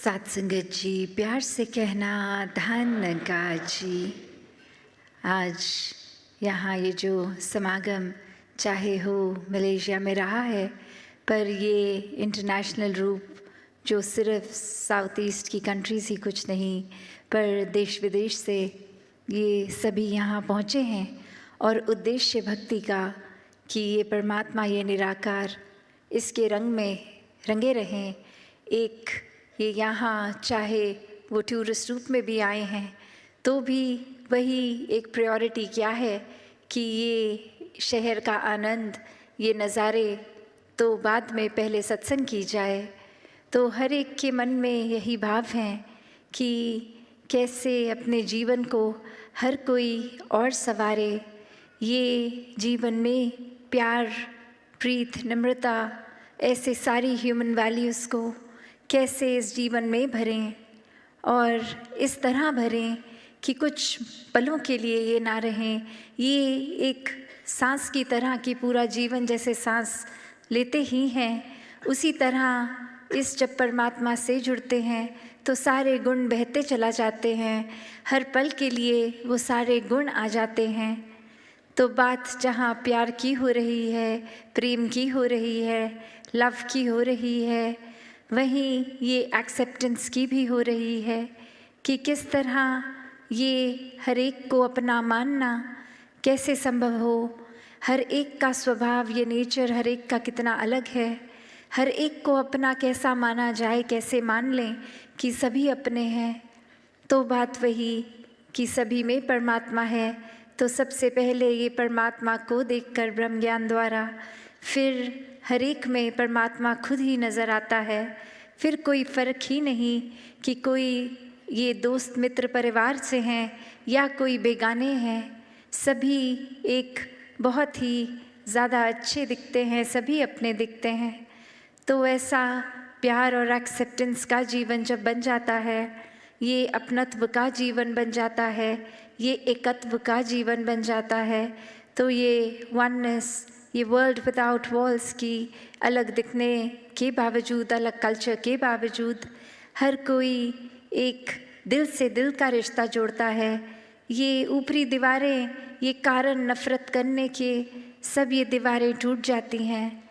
सात संगत जी, प्यार से कहना धन का जी। आज यहाँ ये जो समागम चाहे हो मलेशिया में रहा है, पर ये इंटरनेशनल रूप जो सिर्फ साउथ ईस्ट की कंट्रीज़ ही कुछ नहीं, पर देश विदेश से ये सभी यहाँ पहुँचे हैं। और उद्देश्य भक्ति का कि ये परमात्मा, ये निराकार इसके रंग में रंगे रहें। एक ये यहाँ चाहे वो टूरिस्ट रूप में भी आए हैं तो भी वही एक प्रायोरिटी क्या है कि ये शहर का आनंद, ये नज़ारे तो बाद में, पहले सत्संग की जाए। तो हर एक के मन में यही भाव हैं कि कैसे अपने जीवन को हर कोई और संवारे, ये जीवन में प्यार, प्रीत, नम्रता, ऐसे सारी ह्यूमन वैल्यूज़ को कैसे इस जीवन में भरें और इस तरह भरें कि कुछ पलों के लिए ये ना रहें। ये एक सांस की तरह कि पूरा जीवन जैसे सांस लेते ही हैं, उसी तरह इस जब परमात्मा से जुड़ते हैं तो सारे गुण बहते चला जाते हैं। हर पल के लिए वो सारे गुण आ जाते हैं। तो बात जहाँ प्यार की हो रही है, प्रेम की हो रही है, लव की हो रही है, वहीं ये एक्सेप्टेंस की भी हो रही है कि किस तरह ये हर एक को अपना मानना कैसे संभव हो। हर एक का स्वभाव, ये नेचर हर एक का कितना अलग है। हर एक को अपना कैसा माना जाए, कैसे मान लें कि सभी अपने हैं। तो बात वही कि सभी में परमात्मा है। तो सबसे पहले ये परमात्मा को देखकर ब्रह्म ज्ञान द्वारा फिर हर एक में परमात्मा खुद ही नज़र आता है। फिर कोई फ़र्क ही नहीं कि कोई ये दोस्त मित्र परिवार से हैं या कोई बेगाने हैं, सभी एक बहुत ही ज़्यादा अच्छे दिखते हैं, सभी अपने दिखते हैं। तो ऐसा प्यार और एक्सेप्टेंस का जीवन जब बन जाता है, ये अपनत्व का जीवन बन जाता है, ये एकत्व का जीवन बन जाता है, तो ये वननेस, ये वर्ल्ड विदाउट वॉल्स की अलग दिखने के बावजूद, अलग कल्चर के बावजूद, हर कोई एक दिल से दिल का रिश्ता जोड़ता है। ये ऊपरी दीवारें, ये कारण नफ़रत करने के, सब ये दीवारें टूट जाती हैं।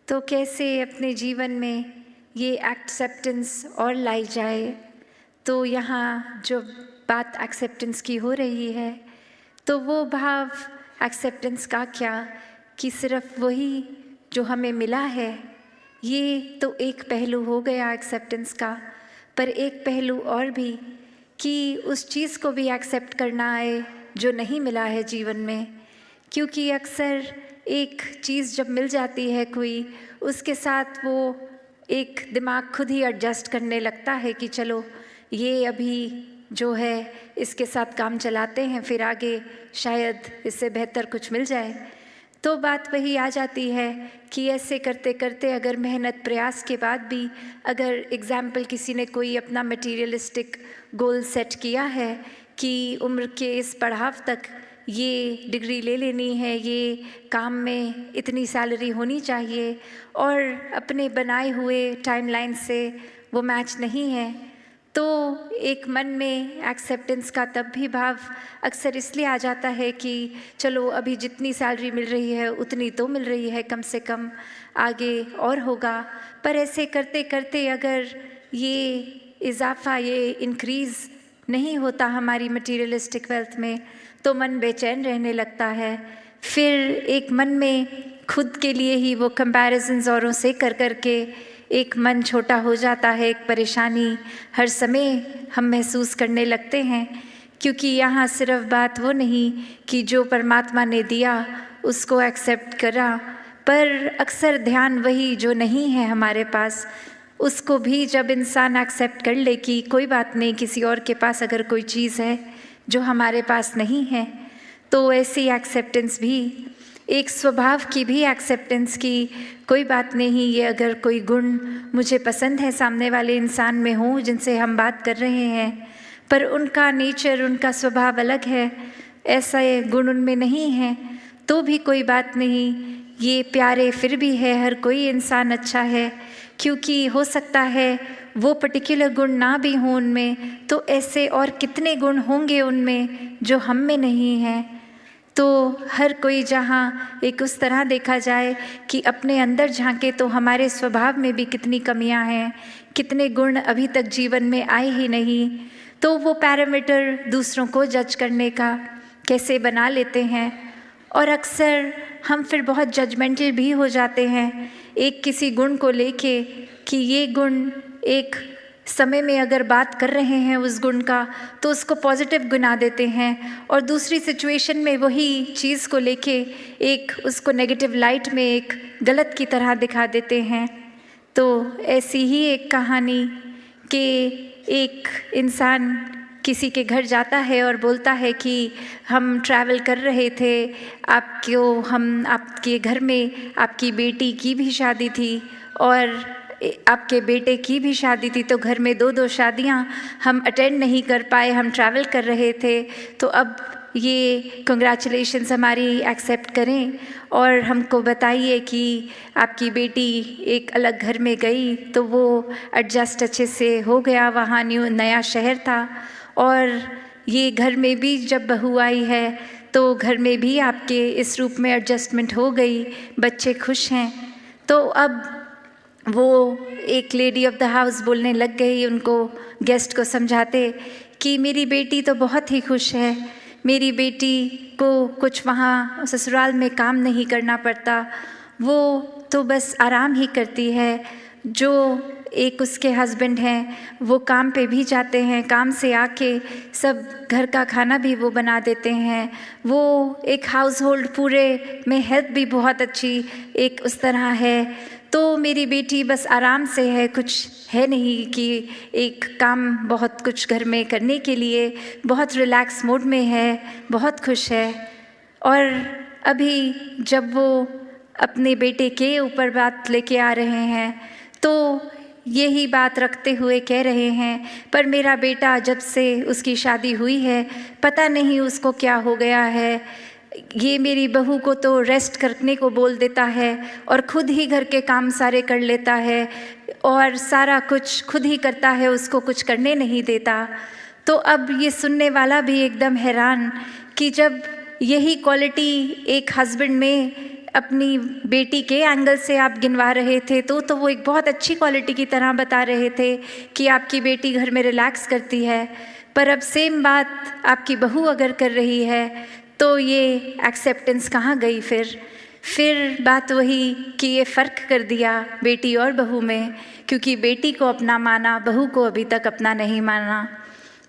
तो कैसे अपने जीवन में ये एक्सेप्टेंस और लाई जाए। तो यहाँ जो बात एक्सेप्टेंस की हो रही है, तो वो भाव एक्सेप्टेंस का क्या कि सिर्फ वही जो हमें मिला है, ये तो एक पहलू हो गया एक्सेप्टेंस का। पर एक पहलू और भी कि उस चीज़ को भी एक्सेप्ट करना है जो नहीं मिला है जीवन में। क्योंकि अक्सर एक चीज़ जब मिल जाती है कोई, उसके साथ वो एक दिमाग खुद ही एडजस्ट करने लगता है कि चलो ये अभी जो है इसके साथ काम चलाते हैं, फिर आगे शायद इससे बेहतर कुछ मिल जाए। तो बात वही आ जाती है कि ऐसे करते करते अगर मेहनत प्रयास के बाद भी अगर एग्ज़ाम्पल किसी ने कोई अपना मटीरियलिस्टिक गोल सेट किया है कि उम्र के इस पड़ाव तक ये डिग्री ले लेनी है, ये काम में इतनी सैलरी होनी चाहिए, और अपने बनाए हुए टाइमलाइन से वो मैच नहीं है, तो एक मन में एक्सेप्टेंस का तब भी भाव अक्सर इसलिए आ जाता है कि चलो अभी जितनी सैलरी मिल रही है उतनी तो मिल रही है, कम से कम आगे और होगा। पर ऐसे करते करते अगर ये इजाफा, ये इंक्रीज़ नहीं होता हमारी मटीरियलिस्टिक वेल्थ में, तो मन बेचैन रहने लगता है। फिर एक मन में खुद के लिए ही वो कंपैरिजन्स औरों से कर करके एक मन छोटा हो जाता है, एक परेशानी हर समय हम महसूस करने लगते हैं। क्योंकि यहाँ सिर्फ बात वो नहीं कि जो परमात्मा ने दिया उसको एक्सेप्ट करा, पर अक्सर ध्यान वही जो नहीं है हमारे पास, उसको भी जब इंसान एक्सेप्ट कर ले कि कोई बात नहीं, किसी और के पास अगर कोई चीज़ है जो हमारे पास नहीं है, तो ऐसी एक्सेप्टेंस भी, एक स्वभाव की भी एक्सेप्टेंस की कोई बात नहीं, ये अगर कोई गुण मुझे पसंद है सामने वाले इंसान में हो जिनसे हम बात कर रहे हैं, पर उनका नेचर, उनका स्वभाव अलग है, ऐसा गुण उनमें नहीं है, तो भी कोई बात नहीं, ये प्यारे फिर भी है, हर कोई इंसान अच्छा है। क्योंकि हो सकता है वो पर्टिकुलर गुण ना भी हों उनमें, तो ऐसे और कितने गुण होंगे उनमें जो हम में नहीं हैं। तो हर कोई जहाँ एक उस तरह देखा जाए कि अपने अंदर झांके तो हमारे स्वभाव में भी कितनी कमियां हैं, कितने गुण अभी तक जीवन में आए ही नहीं। तो वो पैरामीटर दूसरों को जज करने का कैसे बना लेते हैं, और अक्सर हम फिर बहुत जजमेंटल भी हो जाते हैं एक किसी गुण को लेके कि ये गुण एक समय में अगर बात कर रहे हैं उस गुण का तो उसको पॉजिटिव गिना देते हैं, और दूसरी सिचुएशन में वही चीज़ को लेके एक उसको नेगेटिव लाइट में एक गलत की तरह दिखा देते हैं। तो ऐसी ही एक कहानी कि एक इंसान किसी के घर जाता है और बोलता है कि हम ट्रैवल कर रहे थे, आपके घर में आपकी बेटी की भी शादी थी और आपके बेटे की भी शादी थी, तो घर में 2-2 शादियां हम अटेंड नहीं कर पाए, हम ट्रैवल कर रहे थे। तो अब ये कंग्रेचुलेशंस हमारी एक्सेप्ट करें और हमको बताइए कि आपकी बेटी एक अलग घर में गई तो वो एडजस्ट अच्छे से हो गया, वहाँ नया शहर था, और ये घर में भी जब बहू आई है तो घर में भी आपके इस रूप में एडजस्टमेंट हो गई, बच्चे खुश हैं। तो अब वो एक लेडी ऑफ द हाउस बोलने लग गई उनको, गेस्ट को समझाते कि मेरी बेटी तो बहुत ही खुश है, मेरी बेटी को कुछ वहाँ ससुराल में काम नहीं करना पड़ता, वो तो बस आराम ही करती है। जो एक उसके हस्बैंड हैं वो काम पे भी जाते हैं, काम से आके सब घर का खाना भी वो बना देते हैं, वो एक हाउस होल्ड पूरे में हेल्प भी बहुत अच्छी एक उस तरह है। तो मेरी बेटी बस आराम से है, कुछ है नहीं कि एक काम बहुत कुछ घर में करने के लिए, बहुत रिलैक्स मोड में है, बहुत खुश है। और अभी जब वो अपने बेटे के ऊपर बात लेके आ रहे हैं तो यही बात रखते हुए कह रहे हैं, पर मेरा बेटा जब से उसकी शादी हुई है पता नहीं उसको क्या हो गया है, ये मेरी बहू को तो रेस्ट करने को बोल देता है और खुद ही घर के काम सारे कर लेता है और सारा कुछ खुद ही करता है, उसको कुछ करने नहीं देता। तो अब ये सुनने वाला भी एकदम हैरान कि जब यही क्वालिटी एक हस्बैंड में अपनी बेटी के एंगल से आप गिनवा रहे थे तो वो एक बहुत अच्छी क्वालिटी की तरह बता रहे थे कि आपकी बेटी घर में रिलैक्स करती है, पर अब सेम बात आपकी बहू अगर कर रही है तो ये एक्सेप्टेंस कहाँ गई? फिर बात वही कि ये फ़र्क कर दिया बेटी और बहू में, क्योंकि बेटी को अपना माना, बहू को अभी तक अपना नहीं माना।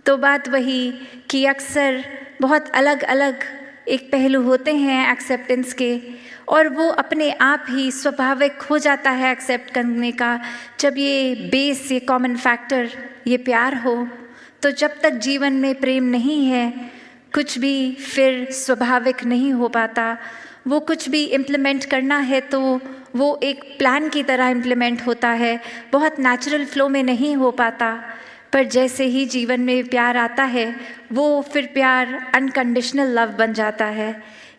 तो बात वही कि अक्सर बहुत अलग अलग एक पहलू होते हैं एक्सेप्टेंस के, और वो अपने आप ही स्वाभाविक हो जाता है एक्सेप्ट करने का जब ये बेस, ये कॉमन फैक्टर, ये प्यार हो। तो जब तक जीवन में प्रेम नहीं है कुछ भी फिर स्वाभाविक नहीं हो पाता। वो कुछ भी इम्प्लीमेंट करना है तो वो एक प्लान की तरह इम्प्लीमेंट होता है, बहुत नेचुरल फ्लो में नहीं हो पाता। पर जैसे ही जीवन में प्यार आता है वो फिर प्यार अनकंडीशनल लव बन जाता है।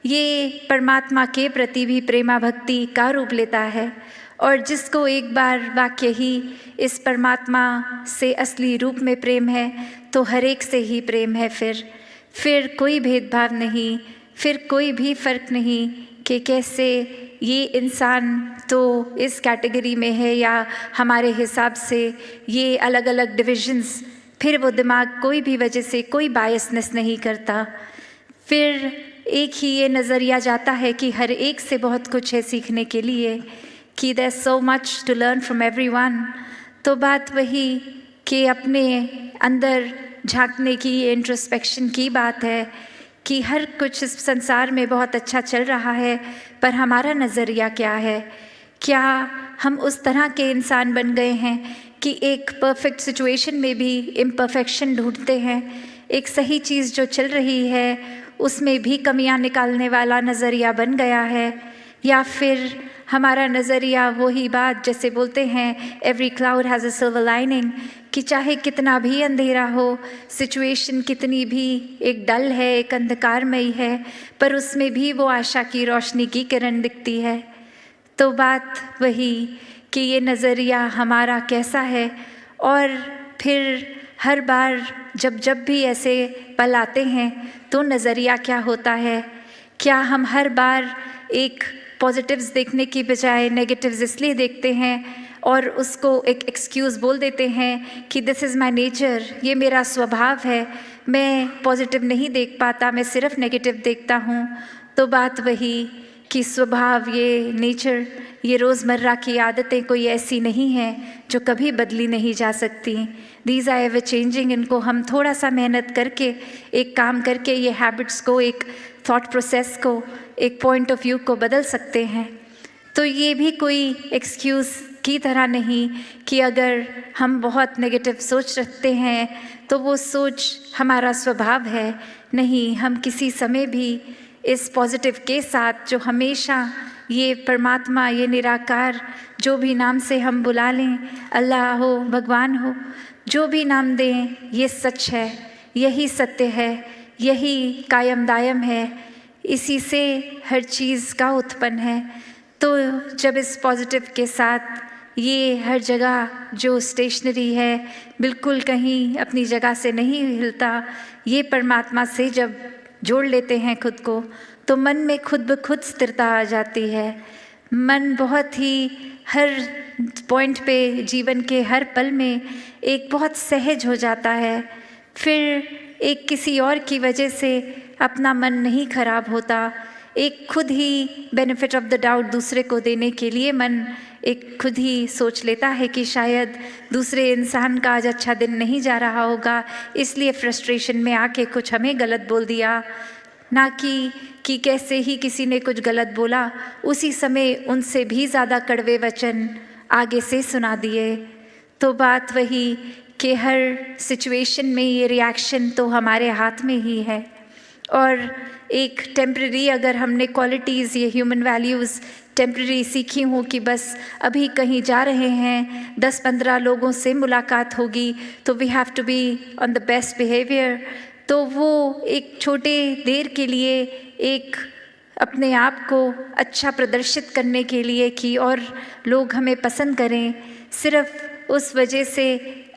ये परमात्मा के प्रति भी प्रेमा भक्ति का रूप लेता है, और जिसको एक बार वाक्य ही इस परमात्मा से असली रूप में प्रेम है तो हर एक से ही प्रेम है। फिर कोई भेदभाव नहीं, फिर कोई भी फ़र्क नहीं कि कैसे ये इंसान तो इस कैटेगरी में है या हमारे हिसाब से ये अलग अलग डिविजन्स, फिर वो दिमाग कोई भी वजह से कोई बायसनेस नहीं करता। फिर एक ही ये नज़रिया जाता है कि हर एक से बहुत कुछ है सीखने के लिए, कि there so much to learn from everyone. तो बात वही कि अपने अंदर झांकने की, ये इंट्रोस्पेक्शन की बात है कि हर कुछ इस संसार में बहुत अच्छा चल रहा है, पर हमारा नज़रिया क्या है? क्या हम उस तरह के इंसान बन गए हैं कि एक परफेक्ट सिचुएशन में भी इम्परफेक्शन ढूंढते हैं, एक सही चीज़ जो चल रही है उसमें भी कमियां निकालने वाला नज़रिया बन गया है? या फिर हमारा नज़रिया वही बात जैसे बोलते हैं every cloud has a silver lining, कि चाहे कितना भी अंधेरा हो, सिचुएशन कितनी भी एक डल है, एक अंधकारमयी है, पर उसमें भी वो आशा की रोशनी की किरण दिखती है। तो बात वही कि ये नज़रिया हमारा कैसा है और फिर हर बार जब भी ऐसे पल आते हैं तो नज़रिया क्या होता है? क्या हम हर बार एक पॉजिटिव्स देखने की बजाय नेगेटिव्स इसलिए देखते हैं और उसको एक एक्सक्यूज़ बोल देते हैं कि दिस इज़ माय नेचर, ये मेरा स्वभाव है, मैं पॉजिटिव नहीं देख पाता, मैं सिर्फ नेगेटिव देखता हूँ। तो बात वही कि स्वभाव, ये नेचर, ये रोज़मर्रा की आदतें कोई ऐसी नहीं हैं जो कभी बदली नहीं जा सकती। These are ever changing. इनको हम थोड़ा सा मेहनत करके, एक काम करके ये हैबिट्स को, एक थॉट प्रोसेस को, एक पॉइंट ऑफ व्यू को बदल सकते हैं। तो ये भी कोई एक्सक्यूज़ की तरह नहीं कि अगर हम बहुत नेगेटिव सोच रखते हैं तो वो सोच हमारा स्वभाव है। नहीं, हम किसी समय भी इस पॉजिटिव के साथ, जो हमेशा ये परमात्मा, ये निराकार, जो भी नाम से हम बुला लें, अल्लाह हो, भगवान हो, जो भी नाम दें, ये सच है, यही सत्य है, यही कायम दायम है, इसी से हर चीज़ का उत्पन्न है। तो जब इस पॉजिटिव के साथ ये हर जगह जो स्टेशनरी है, बिल्कुल कहीं अपनी जगह से नहीं हिलता, ये परमात्मा से जब जोड़ लेते हैं खुद को, तो मन में खुद ब खुद स्थिरता आ जाती है। मन बहुत ही हर पॉइंट पे, जीवन के हर पल में एक बहुत सहज हो जाता है। फिर एक किसी और की वजह से अपना मन नहीं खराब होता। एक खुद ही बेनिफिट ऑफ द डाउट दूसरे को देने के लिए मन एक खुद ही सोच लेता है कि शायद दूसरे इंसान का आज अच्छा दिन नहीं जा रहा होगा, इसलिए फ्रस्ट्रेशन में आके कुछ हमें गलत बोल दिया। ना कि कैसे ही किसी ने कुछ गलत बोला, उसी समय उनसे भी ज़्यादा कड़वे वचन आगे से सुना दिए। तो बात वही कि हर सिचुएशन में ये रिएक्शन तो हमारे हाथ में ही है। और एक टेम्पररी अगर हमने क्वालिटीज़, ये ह्यूमन वैल्यूज़ टेम्पररी सीखी हों कि बस अभी कहीं जा रहे हैं, 10-15 लोगों से मुलाकात होगी तो we have to be on the best behaviour, तो वो एक छोटे देर के लिए एक अपने आप को अच्छा प्रदर्शित करने के लिए कि और लोग हमें पसंद करें, सिर्फ उस वजह से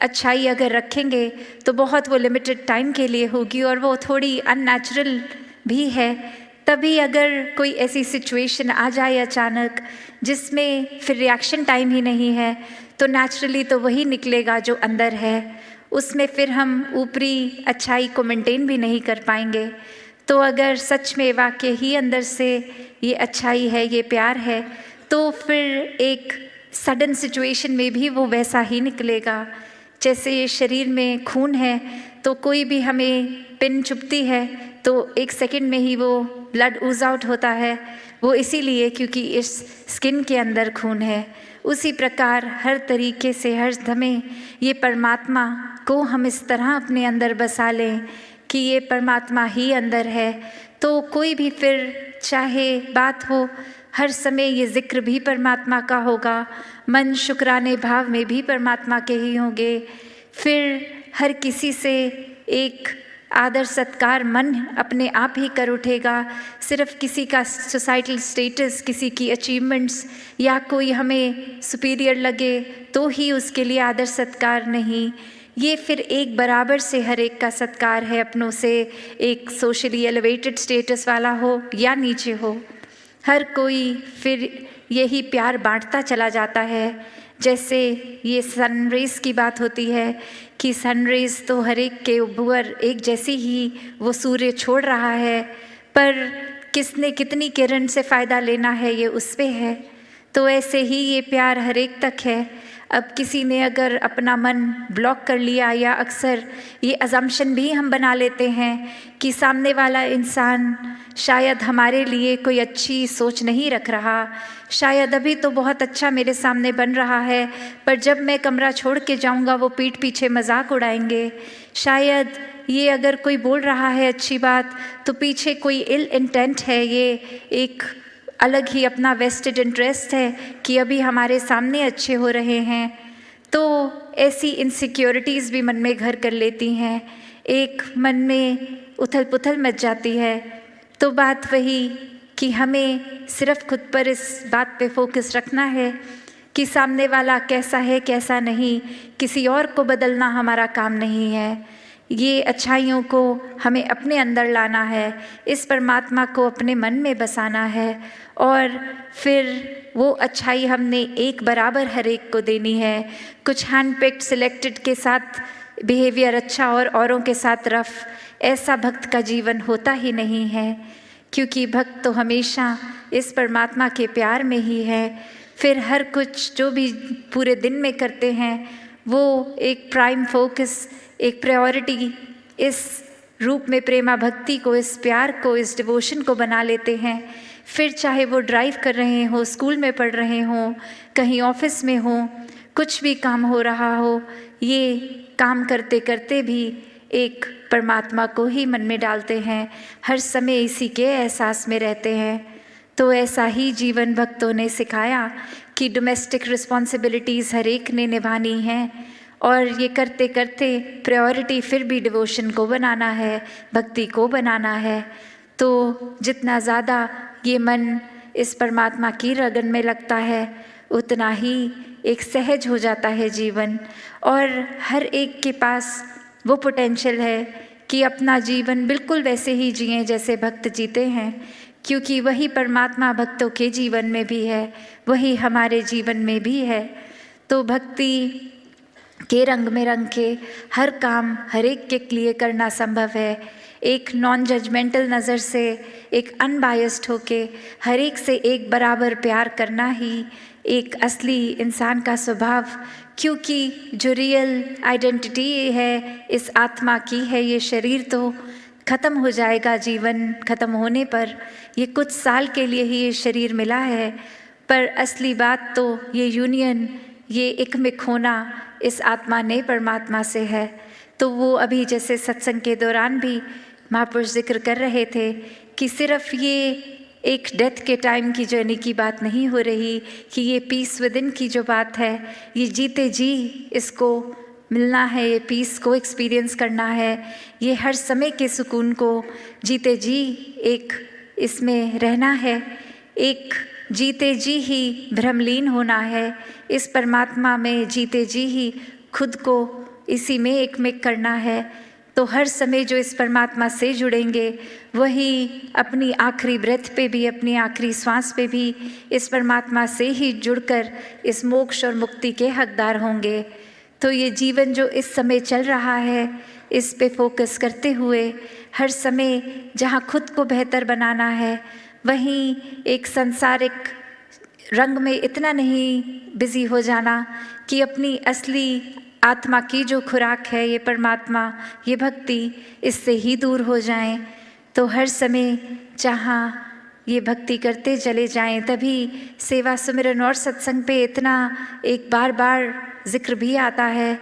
अच्छाई अगर रखेंगे तो बहुत वो लिमिटेड टाइम के लिए होगी और वो थोड़ी अननेचुरल भी है। तभी अगर कोई ऐसी सिचुएशन आ जाए अचानक जिसमें फिर रिएक्शन टाइम ही नहीं है, तो नेचुरली तो वही निकलेगा जो अंदर है, उसमें फिर हम ऊपरी अच्छाई को मेंटेन भी नहीं कर पाएंगे। तो अगर सच में वाकई ही अंदर से ये अच्छाई है, ये प्यार है, तो फिर एक सडन सिचुएशन में भी वो वैसा ही निकलेगा। जैसे ये शरीर में खून है तो कोई भी हमें पिन चुभती है तो एक सेकंड में ही वो ब्लड ऊज आउट होता है, वो इसीलिए क्योंकि इस स्किन के अंदर खून है। उसी प्रकार हर तरीके से हर समय ये परमात्मा को हम इस तरह अपने अंदर बसा लें कि ये परमात्मा ही अंदर है, तो कोई भी फिर चाहे बात हो, हर समय ये जिक्र भी परमात्मा का होगा, मन शुक्राने भाव में भी परमात्मा के ही होंगे। फिर हर किसी से एक आदर सत्कार मन अपने आप ही कर उठेगा। सिर्फ किसी का सोसाइटल स्टेटस, किसी की अचीवमेंट्स या कोई हमें सुपीरियर लगे तो ही उसके लिए आदर सत्कार नहीं, ये फिर एक बराबर से हर एक का सत्कार है, अपनों से एक सोशली एलिवेटेड स्टेटस वाला हो या नीचे हो, हर कोई फिर यही प्यार बांटता चला जाता है। जैसे ये सनरेज़ की बात होती है कि सनरेज़ तो हर एक के ऊपर एक जैसी ही वो सूर्य छोड़ रहा है, पर किसने कितनी किरण से फ़ायदा लेना है ये उस पे है। तो ऐसे ही ये प्यार हर एक तक है। अब किसी ने अगर अपना मन ब्लॉक कर लिया, या अक्सर ये अजम्पशन भी हम बना लेते हैं कि सामने वाला इंसान शायद हमारे लिए कोई अच्छी सोच नहीं रख रहा, शायद अभी तो बहुत अच्छा मेरे सामने बन रहा है, पर जब मैं कमरा छोड़ के जाऊंगा वो पीठ पीछे मजाक उड़ाएंगे, शायद ये अगर कोई बोल रहा है अच्छी बात तो पीछे कोई इल इंटेंट है, ये एक अलग ही अपना वेस्टेड इंटरेस्ट है कि अभी हमारे सामने अच्छे हो रहे हैं। तो ऐसी इनसिक्योरिटीज़ भी मन में घर कर लेती हैं, एक मन में उथल पुथल मच जाती है। तो बात वही कि हमें सिर्फ खुद पर इस बात पे फोकस रखना है कि सामने वाला कैसा है कैसा नहीं, किसी और को बदलना हमारा काम नहीं है। ये अच्छाइयों को हमें अपने अंदर लाना है, इस परमात्मा को अपने मन में बसाना है और फिर वो अच्छाई हमने एक बराबर हर एक को देनी है। कुछ हैंड पिक्ड सिलेक्टेड के साथ बिहेवियर अच्छा और औरों के साथ रफ, ऐसा भक्त का जीवन होता ही नहीं है, क्योंकि भक्त तो हमेशा इस परमात्मा के प्यार में ही है। फिर हर कुछ जो भी पूरे दिन में करते हैं वो एक प्राइम फोकस, एक प्रायोरिटी इस रूप में प्रेमा भक्ति को, इस प्यार को, इस डिवोशन को बना लेते हैं। फिर चाहे वो ड्राइव कर रहे हो, स्कूल में पढ़ रहे हो, कहीं ऑफिस में हो, कुछ भी काम हो रहा हो, ये काम करते करते भी एक परमात्मा को ही मन में डालते हैं, हर समय इसी के एहसास में रहते हैं। तो ऐसा ही जीवन भक्तों ने सिखाया कि डोमेस्टिक रिस्पॉन्सिबिलिटीज़ हर एक ने निभानी है और ये करते करते प्रायोरिटी फिर भी डिवोशन को बनाना है, भक्ति को बनाना है। तो जितना ज़्यादा ये मन इस परमात्मा की रगन में लगता है उतना ही एक सहज हो जाता है जीवन, और हर एक के पास वो पोटेंशियल है कि अपना जीवन बिल्कुल वैसे ही जिएं जैसे भक्त जीते हैं, क्योंकि वही परमात्मा भक्तों के जीवन में भी है, वही हमारे जीवन में भी है। तो भक्ति के रंग में रंग के हर काम हर एक के लिए करना संभव है। एक नॉन जजमेंटल नज़र से, एक अनबायस्ड होके हर एक से एक बराबर प्यार करना ही एक असली इंसान का स्वभाव, क्योंकि जो रियल आइडेंटिटी है इस आत्मा की है, ये शरीर तो ख़त्म हो जाएगा, जीवन ख़त्म होने पर ये कुछ साल के लिए ही ये शरीर मिला है, पर असली बात तो ये यूनियन, ये एकमिक होना इस आत्मा ने परमात्मा से है। तो वो अभी जैसे सत्संग के दौरान भी महापुरुष जिक्र कर रहे थे कि सिर्फ ये एक डेथ के टाइम की जर्नी की बात नहीं हो रही, कि ये पीस विद इन की जो बात है, ये जीते जी इसको मिलना है, ये पीस को एक्सपीरियंस करना है, ये हर समय के सुकून को जीते जी एक इसमें रहना है, एक जीते जी ही भ्रमलीन होना है, इस परमात्मा में जीते जी ही खुद को इसी में एकमिक करना है। तो हर समय जो इस परमात्मा से जुड़ेंगे वही अपनी आखिरी ब्रेथ पे भी, अपनी आखिरी सांस पे भी इस परमात्मा से ही जुड़कर इस मोक्ष और मुक्ति के हकदार होंगे। तो ये जीवन जो इस समय चल रहा है, इस पे फोकस करते हुए हर समय जहाँ खुद को बेहतर बनाना है, वहीं एक सांसारिक रंग में इतना नहीं बिजी हो जाना कि अपनी असली आत्मा की जो खुराक है, ये परमात्मा, ये भक्ति, इससे ही दूर हो जाएं। तो हर समय जहाँ ये भक्ति करते चले जाएं, तभी सेवा सुमिरन और सत्संग पे इतना एक बार बार जिक्र भी आता है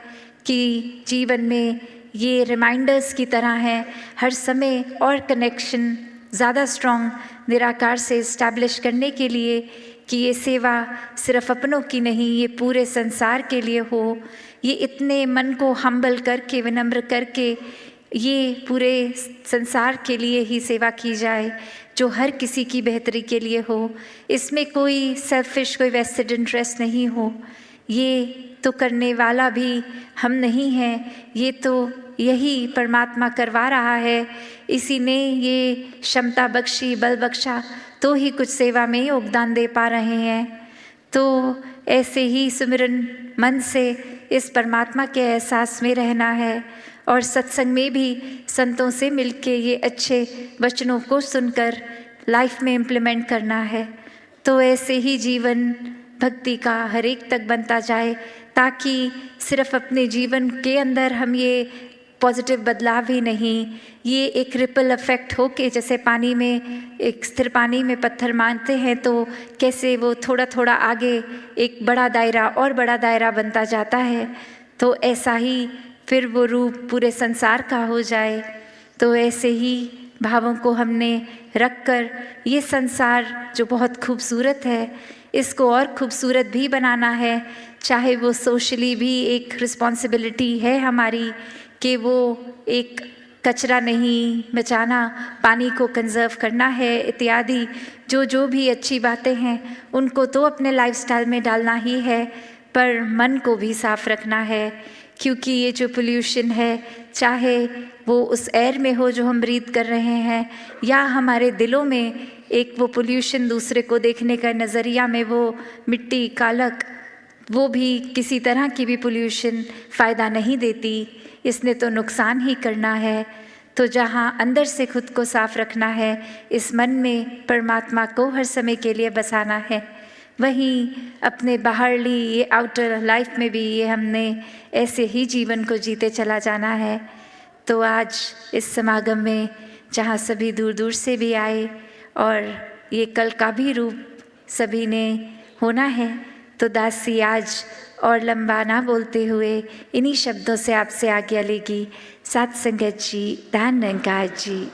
कि जीवन में ये रिमाइंडर्स की तरह हैं, हर समय और कनेक्शन ज़्यादा स्ट्रॉन्ग निराकार से इस्टेब्लिश करने के लिए कि ये सेवा सिर्फ अपनों की नहीं, ये पूरे संसार के लिए हो। ये इतने मन को हम्बल करके, विनम्र करके ये पूरे संसार के लिए ही सेवा की जाए, जो हर किसी की बेहतरी के लिए हो। इसमें कोई सेल्फिश, कोई वेस्टेड इंटरेस्ट नहीं हो। ये तो करने वाला भी हम नहीं हैं, ये तो यही परमात्मा करवा रहा है, इसी ने ये क्षमता बख्शी, बल बख्शा, तो ही कुछ सेवा में योगदान दे पा रहे हैं। तो ऐसे ही सुमिरन मन से इस परमात्मा के एहसास में रहना है और सत्संग में भी संतों से मिलके ये अच्छे वचनों को सुनकर लाइफ में इम्प्लीमेंट करना है। तो ऐसे ही जीवन भक्ति का हर एक तक बनता जाए, ताकि सिर्फ अपने जीवन के अंदर हम ये पॉजिटिव बदलाव ही नहीं, ये एक रिपल इफेक्ट हो के, जैसे पानी में, एक स्थिर पानी में पत्थर मारते हैं तो कैसे वो थोड़ा थोड़ा आगे एक बड़ा दायरा और बड़ा दायरा बनता जाता है, तो ऐसा ही फिर वो रूप पूरे संसार का हो जाए। तो ऐसे ही भावों को हमने रख कर ये संसार जो बहुत खूबसूरत है, इसको और खूबसूरत भी बनाना है। चाहे वो सोशली भी एक रिस्पॉन्सिबिलिटी है हमारी कि वो एक कचरा नहीं मचाना, पानी को कंज़र्व करना है इत्यादि जो भी अच्छी बातें हैं उनको तो अपने लाइफस्टाइल में डालना ही है, पर मन को भी साफ रखना है। क्योंकि ये जो पोल्यूशन है, चाहे वो उस एयर में हो जो हम ब्रीथ कर रहे हैं, या हमारे दिलों में एक वो पोल्यूशन दूसरे को देखने का नज़रिया में वो मिट्टी कालक, वो भी किसी तरह की भी पोल्यूशन फ़ायदा नहीं देती, इसने तो नुकसान ही करना है। तो जहाँ अंदर से खुद को साफ रखना है, इस मन में परमात्मा को हर समय के लिए बसाना है, वहीं अपने बाहरली ये आउटर लाइफ में भी ये हमने ऐसे ही जीवन को जीते चला जाना है। तो आज इस समागम में जहाँ सभी दूर दूर से भी आए और ये कल का भी रूप सभी ने होना है, तो दासी आज और लंबा ना बोलते हुए इन्हीं शब्दों से आपसे आज्ञा लेगी। साथ संगत जी, धन्यवाद जी।